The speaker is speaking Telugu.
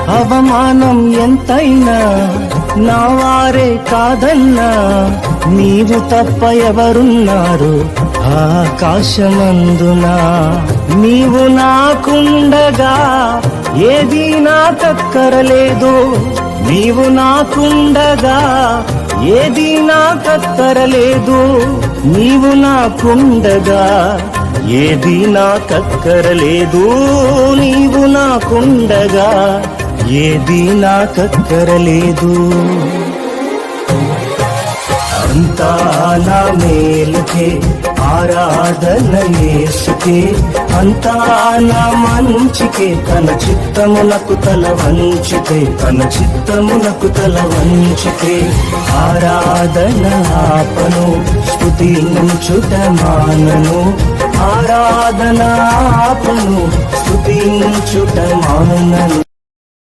అవమానం ఎంతైనా నా వారే కాదన్నా, నీవు తప్ప ఎవరున్నారు ఆకాశమందున. నీవు నాకుండగా ఏది నాకక్కరలేదు, నీవు నాకుండగా ఏది నాకక్కరలేదు, నీవు నాకుండగా ఏది నాకక్కరలేదు, నీవు నాకుండగా ఏది నాకక్కరలేదు. అంతా నా మేలుకే ఆరాధన యేసుకే, అంతా నా మంచికే, తన చిత్తమునకు తల వంచితే, తన చిత్తమునకు తల వంచితే. ఆరాధన ఆపను, స్తుతించుట మానను, ఆరాధన ఆపను, స్తుతించుట మానను.